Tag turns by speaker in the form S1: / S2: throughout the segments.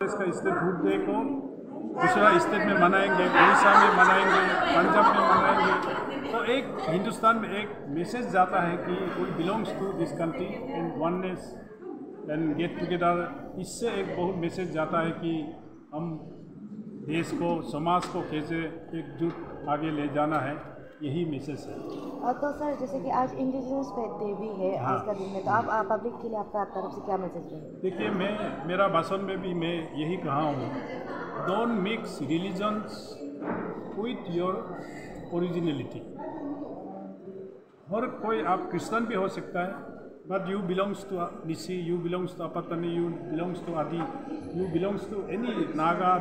S1: इसका state food day को दूसरा स्टेट में मनाएंगे, उड़ीसा में मनाएंगे, पंजाब में मनाएंगे। तो एक हिंदुस्तान में एक मैसेज जाता है कि we belongs to this country and oneness and get together. इससे एक बहुत मैसेज जाता है कि हम देश को, समाज को कैसे एकजुट आगे ले जाना है, यही मैसेज है।
S2: तो सर, जैसे कि आज इंडिजिनस डे भी है आज का दिन में, तो आप पब्लिक के लिए आपका तरफ से क्या मैसेज है?
S1: देखिए, मेरा भाषण में भी मैं यही कहा हूँ, don't mix religions with your originality. हर कोई, आप क्रिश्चियन भी हो सकता है, but you belongs to Nyishi, you belongs to Apatani, you belongs to Adi, you belongs to any Naga,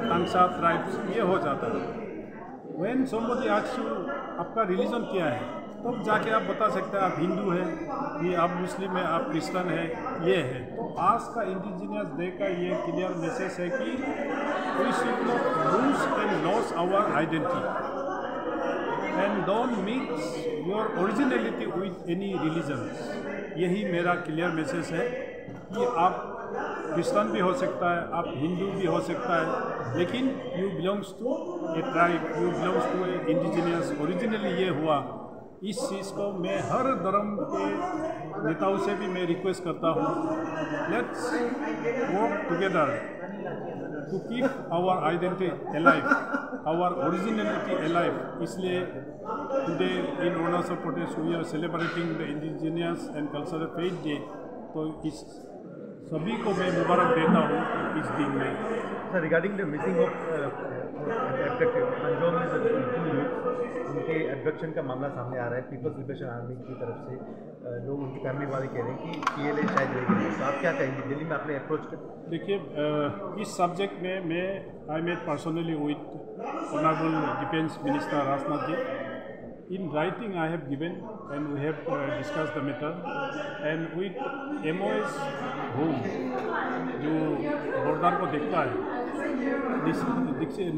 S1: Tangsa tribes, ये हो जाता है। When somebody asks you आपका रिलीजन क्या है, तब जाके आप बता सकते हैं आप हिंदू हैं, ये आप मुस्लिम हैं, आप क्रिश्चियन हैं, ये है। तो आज का इंडिजिनियस डे का ये क्लियर मैसेज है कि we should not lose and loss our identity and don't mix your originality with any religion. यही मेरा क्लियर मैसेज है कि आप क्रिश्चियन भी हो सकता है, आप हिंदू भी हो सकता है, लेकिन you belongs to a tribe, you belongs to a indigenous. Originally ये हुआ। इस चीज़ को मैं हर धर्म के नेताओं से भी मैं रिक्वेस्ट करता हूँ, let's work together to keep our identity alive, our originality alive. इसलिए today in Arunachal Pradesh we are celebrating the indigenous and cultural faith day. तो इस सभी को मैं मुबारक देता हूँ इस दिन में।
S3: Sir, regarding the missing of Punjab में उनके एब्डक्शन का मामला सामने आ रहा है, पीपल्स लिबरेशन आर्मी की तरफ से लोग, उनकी फैमिली वाले कह रहे हैं कि PLA शायद रहेगी। तो आप क्या कहेंगे, दिल्ली में आपने अप्रोच कर?
S1: देखिए, इस सब्जेक्ट में I met personally with honourable defence minister Rajnath ji. In writing I have given and we have discussed the matter and with MOS home जो बॉर्डर को देखता है,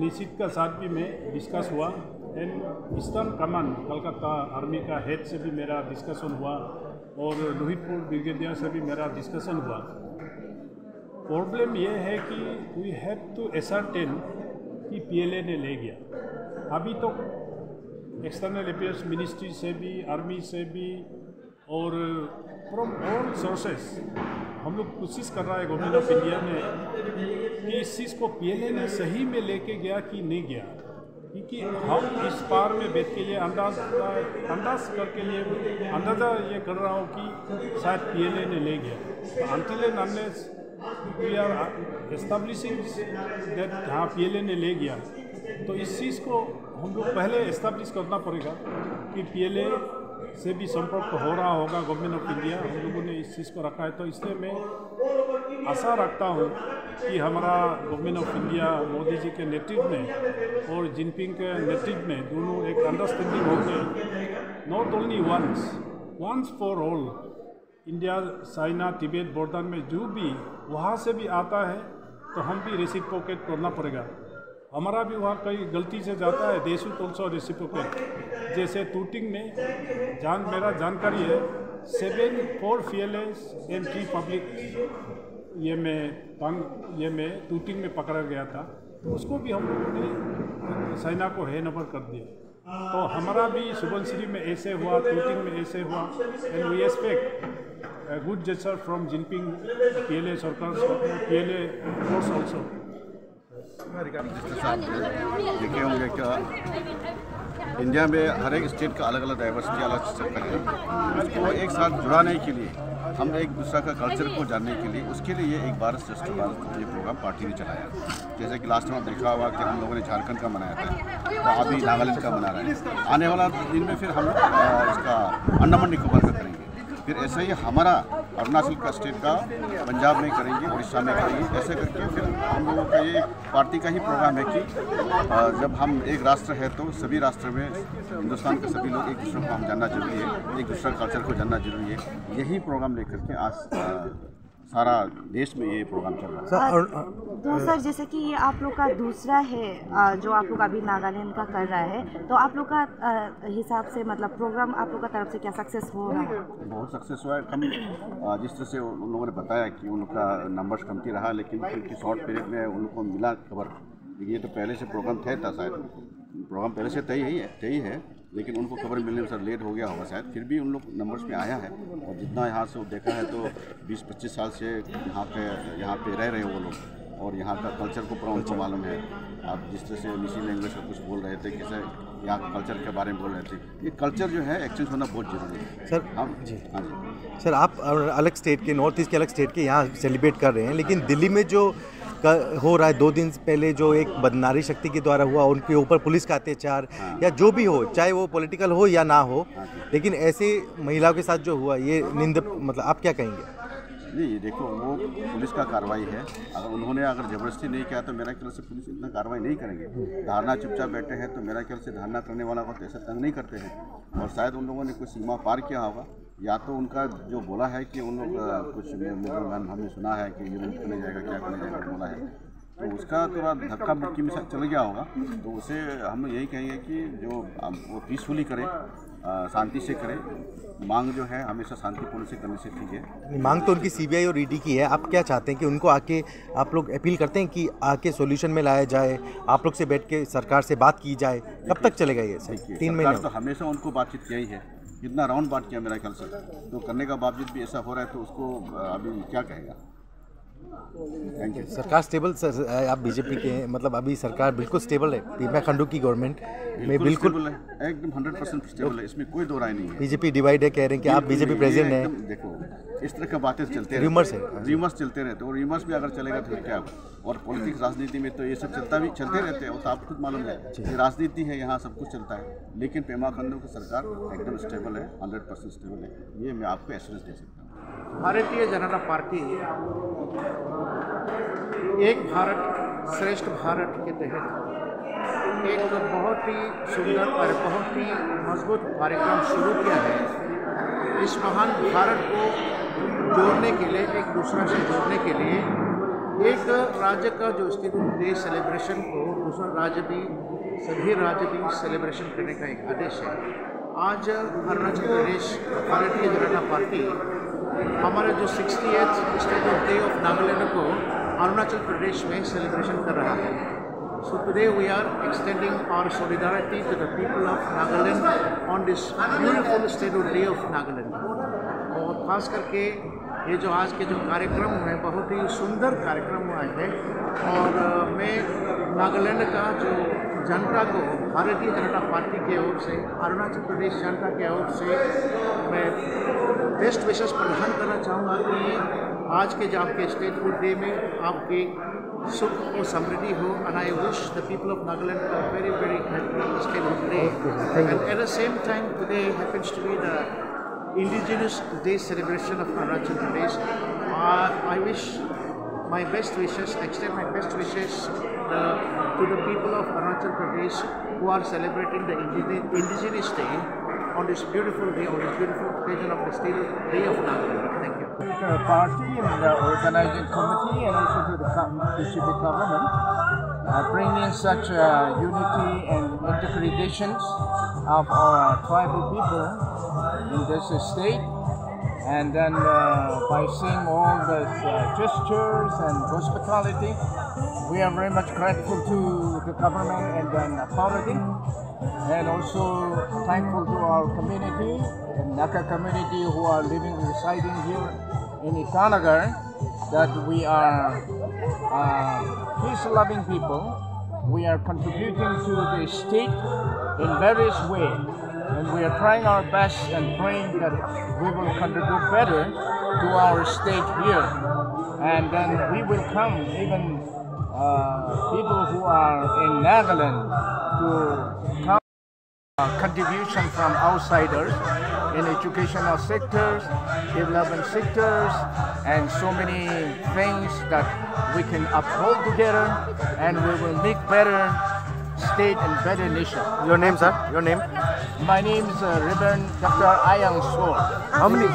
S1: निश्चित का साथ भी मैं डिस्कस हुआ and eastern command Calcutta army का हेड से भी मेरा डिस्कशन हुआ और लोहितपुर ब्रिगेडियर से भी मेरा डिस्कशन हुआ। प्रॉब्लम ये है कि वी हैव टू एसर्टेन कि PLA ने ले गया। अभी तो एक्सटर्नल अफेयर्स मिनिस्ट्री से भी, आर्मी से भी और फ्रॉम ऑल सोर्सेस हम लोग कोशिश कर रहा है गवर्नमेंट ऑफ इंडिया में कि इस चीज़ को PLA ने सही में लेके गया कि नहीं गया, क्योंकि हम इस पार में बैठ के ये अंदाज करके लिए अंदाज़ा ये कर रहा हूँ कि शायद PLA ने ले गया। Until and unless we are establishing that हाँ PLA ने ले गया, तो इस चीज़ को हम लोग पहले एस्टेब्लिश करना पड़ेगा कि PLA से भी संपर्क हो रहा होगा गवर्नमेंट ऑफ इंडिया। हम लोगों ने इस चीज़ को रखा है, तो इसलिए मैं आशा रखता हूँ कि हमारा government of India Modi ji के नेतृत्व में और जिनपिंग के नेतृत्व में दोनों एक अंडरस्टैंडिंग होकर not only once for all, India China Tibet border में जो भी वहाँ से भी आता है तो हम भी रेसिप्रोकेट करना पड़ेगा। हमारा भी वहाँ कई गलती से जाता है, दे शुड ऑल्सो रेसिप्रोकेट। जैसे टूटिंग में मेरा जानकारी है 4 PLAs एंड 3 पब्लिक ये में टूटिंग में पकड़ा गया था, तो उसको भी हम लोगों ने चाइना को हैंड ओवर कर दिया। तो हमारा भी सुबनसिरी में ऐसे हुआ, टूटिंग में ऐसे हुआ and we expect good gesture from Jinping PLA सरकार, PLA फोर्स ऑल्सो।
S4: देखे होंगे क्या इंडिया में हर एक स्टेट का अलग अलग डाइवर्सिटी, अलग स्ट्रक्चर है। उसको एक साथ जुड़ाने के लिए, हम एक दूसरा का कल्चर को जानने के लिए, उसके लिए ये एक भारत श्रेष्ठ भारत ये प्रोग्राम पार्टी ने चलाया। जैसे कि लास्ट टाइम देखा हुआ कि हम लोगों ने झारखंड का मनाया था, तो अभी नागालैंड का मना रहे हैं। आने वाला दिन में फिर हम लोग इसका अंडमान निकोबार का करेंगे, फिर ऐसे ही हमारा अरुणाचल का स्टेट का पंजाब में करेंगे, उड़ीसा में करेंगे। ऐसे करके फिर हम लोगों का ये पार्टी का ही प्रोग्राम है कि जब हम एक राष्ट्र है तो सभी राष्ट्र में हिंदुस्तान के सभी लोग एक दूसरे को हम जानना जरूरी है, एक दूसरे कल्चर को जानना जरूरी है। यही प्रोग्राम लेकर के आज सारा देश में ये प्रोग्राम चल रहा है।
S2: तो सर जैसे कि ये आप लोग का दूसरा है जो आप लोग अभी नागालैंड का कर रहा है, तो आप लोग का हिसाब से मतलब प्रोग्राम आप लोग का तरफ से क्या सक्सेस हो रहा है?
S4: बहुत सक्सेस हुआ है। कम जिस तरह से उन लोगों ने बताया कि उनका नंबर्स कमती रहा, लेकिन फिर शॉर्ट पीरियड में उनको मिला खबर। ये तो पहले से प्रोग्राम तय था, शायद प्रोग्राम पहले से तय है, लेकिन उनको खबर मिलने में सर लेट हो गया होगा शायद। फिर भी उन लोग नंबर्स में आया है, और जितना यहाँ से देखा है तो 20-25 साल से यहाँ पे रह रहे हैं वो लोग, और यहाँ का कल्चर को पूरा उनको मालूम है। आप जिस तरह से मिशी लैंग्वेज का कुछ बोल रहे थे, कैसे यहाँ के कल्चर के बारे में बोल रहे थे, ये कल्चर जो है एक्सचेंज होना बहुत जरूरी है
S5: सर।
S4: हम जी हाँ जी
S5: सर, आप अलग स्टेट के, नॉर्थ ईस्ट के अलग स्टेट के यहाँ सेलिब्रेट कर रहे हैं, लेकिन दिल्ली में जो हो रहा है 2 दिन पहले जो एक बदनारी शक्ति के द्वारा हुआ, उनके ऊपर पुलिस का अत्याचार या जो भी हो, चाहे वो पॉलिटिकल हो या ना हो, लेकिन ऐसे महिलाओं के साथ जो हुआ ये मतलब आप क्या कहेंगे?
S4: नहीं, देखो वो पुलिस का कार्रवाई है। अगर उन्होंने ज़बरदस्ती नहीं किया तो मेरा ख्याल से पुलिस इतना कार्रवाई नहीं करेंगे। धारणा चुपचाप बैठे हैं तो मेरा ख्याल से धारणा करने वाला को ऐसा तंग नहीं करते हैं, और शायद उन लोगों ने कुछ सीमा पार किया होगा, या तो उनका जो बोला है कि उन लोग कुछ हमने सुना है कि यूनिट करने जाएगा, क्या करने जाएगा बोला है, तो उसका थोड़ा धक्का मुक्की में चल गया होगा। तो उसे हम यही कहेंगे कि जो वो पीसफुली करें, शांति से करें। मांग जो है हमेशा शांतिपूर्ण से करने से ठीक है।
S5: मांग तो उनकी सीबीआई और ईडी की है, आप क्या चाहते हैं कि उनको आके, आप लोग अपील करते हैं कि आके सॉल्यूशन में लाया जाए, आप लोग से बैठ के सरकार से बात की जाए? कब तक चलेगा ये? 3 महीने
S4: तो हमेशा उनको बातचीत किया ही है, कितना राउंड बात किया मेरा ख्याल से, तो करने का बावजूद भी ऐसा हो रहा है, तो उसको अभी क्या कहेगा। Thank you.
S5: सरकार स्टेबल, सर आप बीजेपी के हैं, मतलब अभी सरकार बिल्कुल स्टेबल है, पेमा खांडू की गवर्नमेंट में बिल्कुल
S4: है, एकदम 100% स्टेबल है, इसमें कोई दो राय नहीं है।
S5: बीजेपी डिवाइड है, कह रहे हैं कि आप बीजेपी प्रेसिडेंट हैं।
S4: देखो इस तरह का बातें चलते रहते, र्यूमर्स चलते रहते, और र्यूमर्स भी अगर चलेगा तो क्या होगा। और पॉलिटिक्स राजनीति में तो ये सब चलते रहते हैं, वो तो आपको खुद मालूम है, ये राजनीति है, यहाँ सब कुछ चलता है। लेकिन पेमा खांडू की सरकार एकदम स्टेबल है, 100% स्टेबल है, ये मैं आपको एश्योरेंस दे सकता हूँ।
S6: भारतीय जनता पार्टी एक भारत श्रेष्ठ भारत के तहत एक बहुत ही सुंदर और बहुत ही मजबूत कार्यक्रम शुरू किया है। इस महान भारत को जोड़ने के लिए, एक दूसरे से जोड़ने के लिए, एक राज्य का जो स्टेट डे सेलिब्रेशन को दूसरा राज्य भी, सभी राज्य भी सेलिब्रेशन करने का एक आदेश है। आज अरुणाचल प्रदेश भारतीय जनता पार्टी हमारे जो 60th state day of Nagaland को अरुणाचल प्रदेश में सेलिब्रेशन कर रहा है। So today we are extending our solidarity to the people of Nagaland on this beautiful state day of Nagaland. और खास करके ये जो आज के जो कार्यक्रम है, बहुत ही सुंदर कार्यक्रम हुआ है, और मैं नागालैंड का जो जनता को भारतीय जनता पार्टी की ओर से, अरुणाचल प्रदेश जनता की ओर से मैं बेस्ट विशेष प्रदान करना चाहूँगा कि आज के जो आपके स्टेट डे में आपकी सुख और समृद्धि हो। And I wish the people of Nagaland a very very happy state day. And at the same time today happens to be the Indigenous Day celebration of Arunachal Pradesh. I wish my best wishes, extend my best wishes to the people of Arunachal Pradesh who are celebrating the Indigenous Day on this beautiful day, on this beautiful occasion of the State Day of Nagaland. Thank you.
S7: To the party and the organizing committee, and also to the government, bringing such unity and integrations of our tribal people in this state, and then by seeing all the gestures and hospitality, we are very much grateful to the government and then authority, and also thankful to our community, the Naka community who are residing here in Itanagar, that we are peace-loving people. We are contributing to the state in various ways. And we are trying our best and praying that we will contribute better to our state here. And then we will come, even people who are in Nagaland, to come contribution from outsiders in educational sectors, development sectors, and so many things that we can uphold together, and we will make better state and better nation.
S5: Your name, sir? Your name?
S7: My name is Reverend Dr. Ayang So.
S5: How many